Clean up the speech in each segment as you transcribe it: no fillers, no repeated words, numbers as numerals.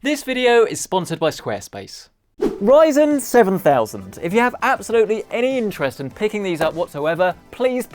This video is sponsored by Squarespace. Ryzen 7000. If you have absolutely any interest in picking these up whatsoever, please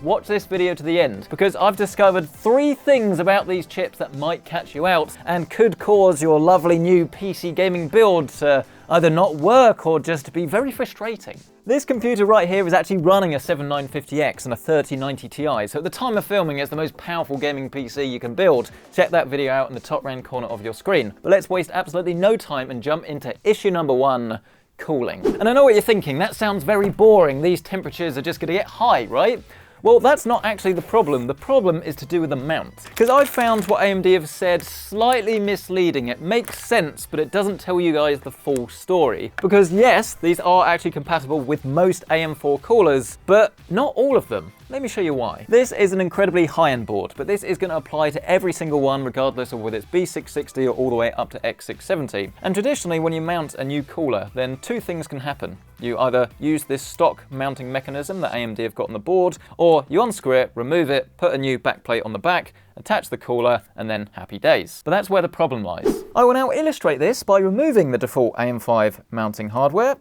watch this video to the end, because I've discovered 3 things about these chips that might catch you out and could cause your lovely new PC gaming build to either not work or just be very frustrating. This computer right here is actually running a 7950X and a 3090 Ti, so at the time of filming it's the most powerful gaming PC you can build. Check that video out in the top right corner of your screen. But let's waste absolutely no time and jump into issue number 1, cooling. And I know what you're thinking, that sounds very boring, these temperatures are just going to get high, right? Well, that's not actually the problem. The problem is to do with the mount. Because I found what AMD have said slightly misleading. It makes sense, but it doesn't tell you guys the full story. Because yes, these are actually compatible with most AM4 coolers, but not all of them. Let me show you why. This is an incredibly high-end board, but this is going to apply to every single one, regardless of whether it's B660 or all the way up to X670. And traditionally, when you mount a new cooler, then 2 things can happen. You either use this stock mounting mechanism that AMD have got on the board, or you unscrew it, remove it, put a new backplate on the back, attach the cooler, and then happy days. But that's where the problem lies. I will now illustrate this by removing the default AM5 mounting hardware.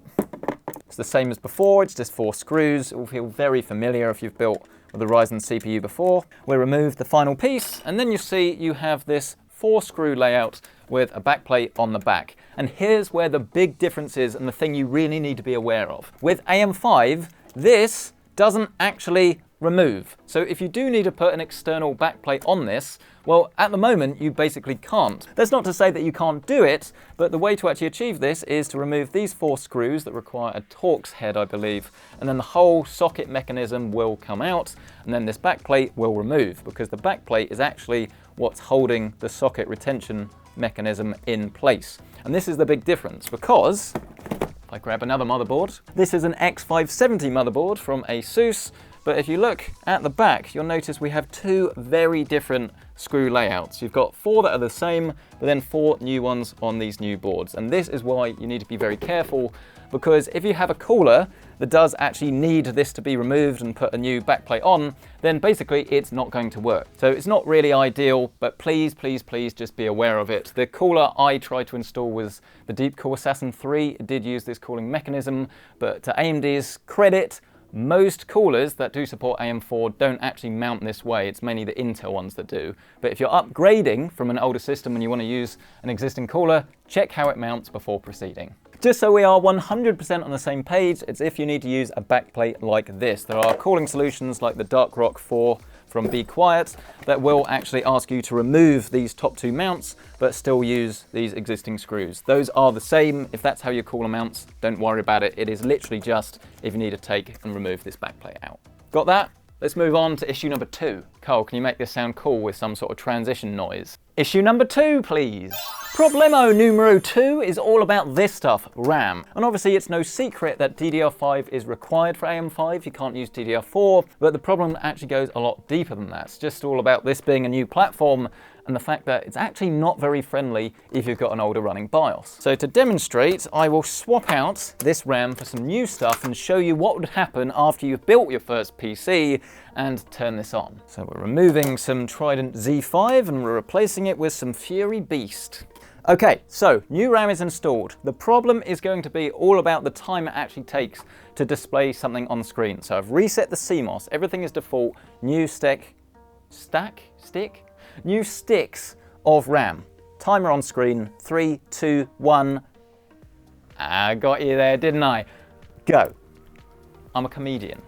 It's the same as before, it's just 4 screws. It will feel very familiar if you've built with a Ryzen CPU before. We'll remove the final piece, and then you see you have this 4-screw layout with a backplate on the back. And here's where the big difference is and the thing you really need to be aware of. With AM5, this doesn't actually remove. So if you do need to put an external backplate on this, well, at the moment, you basically can't. That's not to say that you can't do it, but the way to actually achieve this is to remove these 4 screws that require a Torx head, I believe, and then the whole socket mechanism will come out, and then this backplate will remove, because the backplate is actually what's holding the socket retention mechanism in place. And this is the big difference, because if I grab another motherboard, this is an X570 motherboard from ASUS. But if you look at the back, you'll notice we have 2 very different screw layouts. You've got 4 that are the same, but then 4 new ones on these new boards. And this is why you need to be very careful, because if you have a cooler that does actually need this to be removed and put a new backplate on, then basically it's not going to work. So it's not really ideal, but please just be aware of it. The cooler I tried to install was the Deepcool Assassin 3. It did use this cooling mechanism, but to AMD's credit, most coolers that do support AM4 don't actually mount this way. It's mainly the Intel ones that do. But if you're upgrading from an older system and you want to use an existing cooler, check how it mounts before proceeding. Just so we are 100% on the same page, it's if you need to use a backplate like this. There are cooling solutions like the Dark Rock 4 from Be Quiet that will actually ask you to remove these top 2 mounts, but still use these existing screws. Those are the same. If that's how your cooler mounts, don't worry about it. It is literally just if you need to take and remove this backplate out. Got that? Let's move on to issue number 2. Carl, can you make this sound cool with some sort of transition noise? Issue number 2, please. Problemo numero 2 is all about this stuff, RAM. And obviously it's no secret that DDR5 is required for AM5, you can't use DDR4, but the problem actually goes a lot deeper than that. It's just all about this being a new platform and the fact that it's actually not very friendly if you've got an older running BIOS. So to demonstrate, I will swap out this RAM for some new stuff and show you what would happen after you've built your first PC and turn this on. So we're removing some Trident Z5 and we're replacing it with some Fury Beast. Okay, so new RAM is installed. The problem is going to be all about the time it actually takes to display something on screen. So I've reset the CMOS, everything is default, new new sticks of RAM. Timer on screen, 3, 2, 1. I got you there, didn't I? Go. I'm a comedian.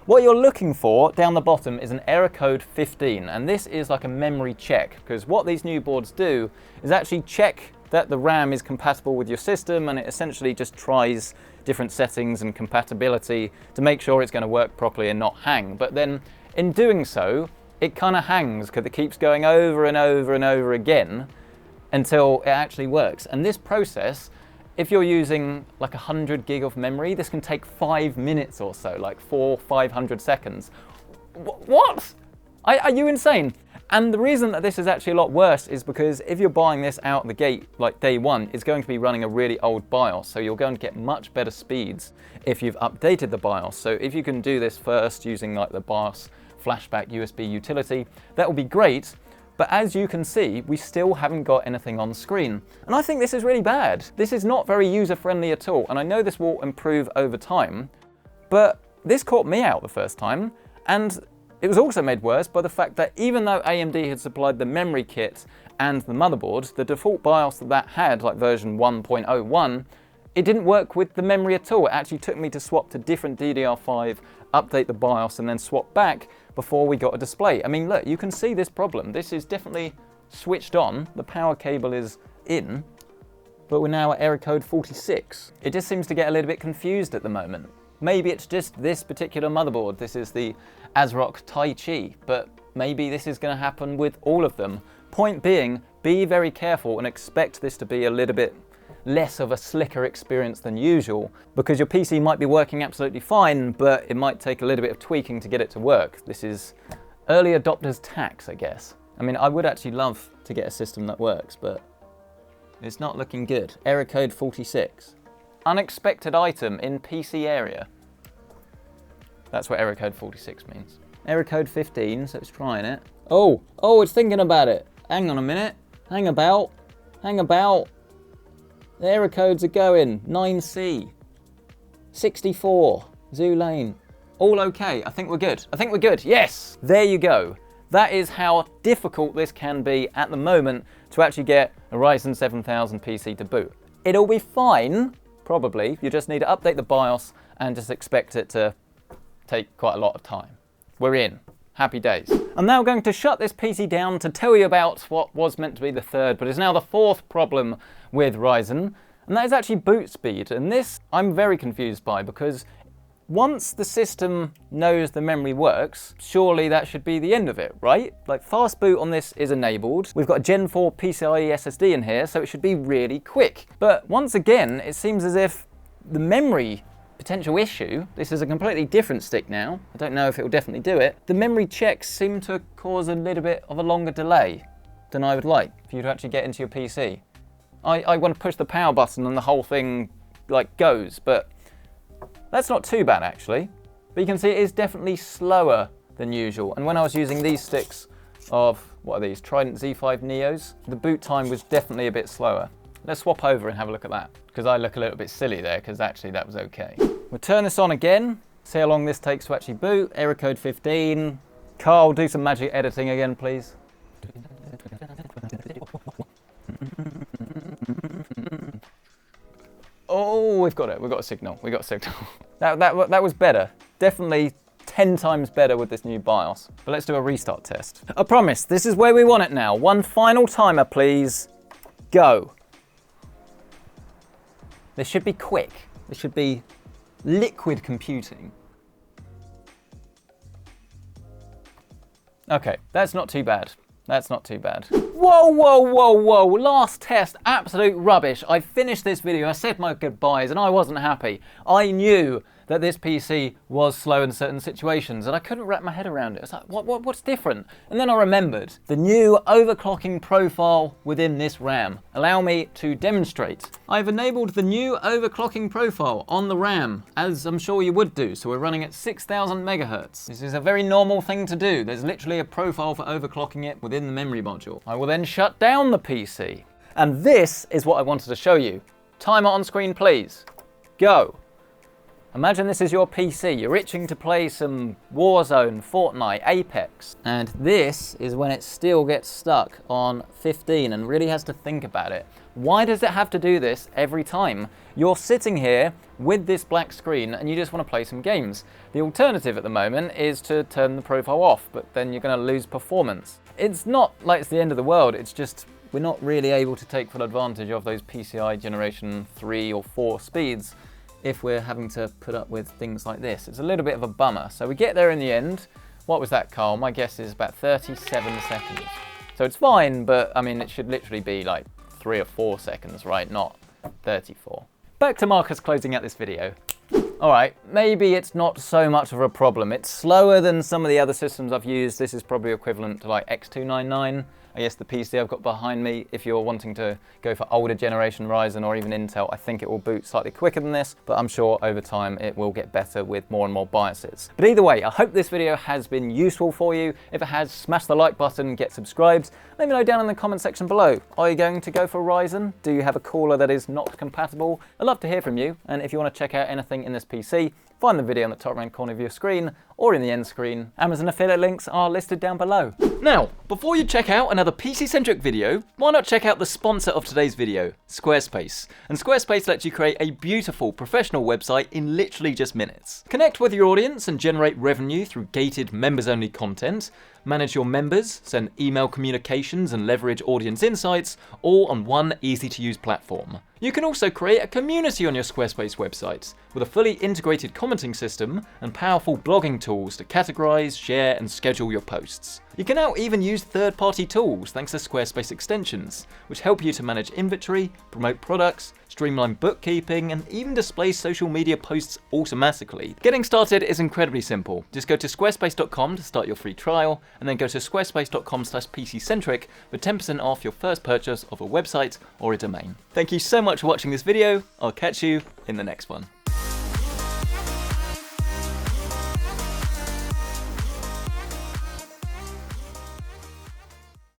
What you're looking for down the bottom is an error code 15, and this is like a memory check, because what these new boards do is actually check that the RAM is compatible with your system, and it essentially just tries different settings and compatibility to make sure it's going to work properly and not hang. But then in doing so, it kind of hangs because it keeps going over and over and over again until it actually works. And this process, if you're using like 100 gig of memory, this can take 5 minutes or so, like 400-500 seconds. What? Are you insane? And the reason that this is actually a lot worse is because if you're buying this out the gate, like day one, it's going to be running a really old BIOS. So you're going to get much better speeds if you've updated the BIOS. So if you can do this first using like the BIOS flashback USB utility, that will be great. But as you can see, we still haven't got anything on screen. And I think this is really bad. This is not very user-friendly at all. And I know this will improve over time, but this caught me out the first time. And it was also made worse by the fact that even though AMD had supplied the memory kit and the motherboard, the default BIOS that had, like version 1.01, it didn't work with the memory at all. It actually took me to swap to different DDR5, update the BIOS, and then swap back before we got a display. I mean, look, you can see this problem. This is definitely switched on. The power cable is in, but we're now at error code 46. It just seems to get a little bit confused at the moment. Maybe it's just this particular motherboard. This is the ASRock Tai Chi, but maybe this is going to happen with all of them. Point being, be very careful and expect this to be a little bit less of a slicker experience than usual, because your PC might be working absolutely fine, but it might take a little bit of tweaking to get it to work. This is early adopters tax, I guess. I mean, I would actually love to get a system that works, but it's not looking good. Error code 46. Unexpected item in PC area. That's what error code 46 means. Error code 15, so it's trying it. Oh, it's thinking about it. Hang on a minute. Hang about. The error codes are going. 9C. 64. Zoo Lane. All okay. I think we're good. Yes! There you go. That is how difficult this can be at the moment to actually get a Ryzen 7000 PC to boot. It'll be fine, probably. You just need to update the BIOS and just expect it to take quite a lot of time. We're in. Happy days. I'm now going to shut this PC down to tell you about what was meant to be the third, but is now the fourth problem with Ryzen, and that is actually boot speed. And this I'm very confused by, because once the system knows the memory works, surely that should be the end of it, right? Like, fast boot on this is enabled. We've got a Gen 4 PCIe SSD in here, so it should be really quick. But once again, it seems as if the memory potential issue, this is a completely different stick now, I don't know if it will definitely do it, the memory checks seem to cause a little bit of a longer delay than I would like for you to actually get into your PC. I want to push the power button and the whole thing like goes, but that's not too bad actually. But you can see it is definitely slower than usual, and when I was using these sticks of, what are these, Trident Z5 Neos, the boot time was definitely a bit slower. Let's swap over and have a look at that, because I look a little bit silly there, because actually that was okay. We'll turn this on again, see how long this takes to actually boot. Error code 15. Carl, do some magic editing again, please. Oh, we've got it. We've got a signal. That was better. Definitely 10 times better with this new BIOS. But let's do a restart test. I promise, this is where we want it now. One final timer, please. Go. This should be quick. This should be liquid computing. Okay, that's not too bad. That's not too bad. Whoa. Last test, absolute rubbish. I finished this video, I said my goodbyes, and I wasn't happy. I knew that this PC was slow in certain situations, and I couldn't wrap my head around it. I was like, what's different? And then I remembered the new overclocking profile within this RAM. Allow me to demonstrate. I've enabled the new overclocking profile on the RAM, as I'm sure you would do, so we're running at 6,000 megahertz. This is a very normal thing to do. There's literally a profile for overclocking it within the memory module. I will then shut down the PC. And this is what I wanted to show you. Timer on screen, please. Go. Imagine this is your PC, you're itching to play some Warzone, Fortnite, Apex, and this is when it still gets stuck on 15 and really has to think about it. Why does it have to do this every time? You're sitting here with this black screen and you just want to play some games. The alternative at the moment is to turn the profile off, but then you're going to lose performance. It's not like it's the end of the world, it's just we're not really able to take full advantage of those PCI generation 3 or 4 speeds if we're having to put up with things like this. It's a little bit of a bummer. So we get there in the end. What was that, Carl? My guess is about 37 seconds. So it's fine, but I mean, it should literally be like 3 or 4 seconds, right? Not 34. Back to Marcus closing out this video. All right, maybe it's not so much of a problem. It's slower than some of the other systems I've used. This is probably equivalent to like X299. I guess the PC I've got behind me, if you're wanting to go for older generation Ryzen or even Intel, I think it will boot slightly quicker than this, but I'm sure over time it will get better with more and more BIOSes. But either way, I hope this video has been useful for you. If it has, smash the like button, get subscribed. Let me know down in the comment section below. Are you going to go for Ryzen? Do you have a cooler that is not compatible? I'd love to hear from you, and if you want to check out anything in this PC, find the video on the top right corner of your screen or in the end screen. Amazon affiliate links are listed down below. Now, before you check out another PC-centric video, why not check out the sponsor of today's video, Squarespace. And Squarespace lets you create a beautiful professional website in literally just minutes. Connect with your audience and generate revenue through gated members-only content, manage your members, send email communications and leverage audience insights, all on one easy-to-use platform. You can also create a community on your Squarespace website with a fully integrated commenting system and powerful blogging tools to categorize, share, and schedule your posts. You can now even use third-party tools thanks to Squarespace extensions, which help you to manage inventory, promote products, streamline bookkeeping, and even display social media posts automatically. Getting started is incredibly simple. Just go to squarespace.com to start your free trial, and then go to squarespace.com/PCcentric for 10% off your first purchase of a website or a domain. Thank you so much for watching this video. I'll catch you in the next one.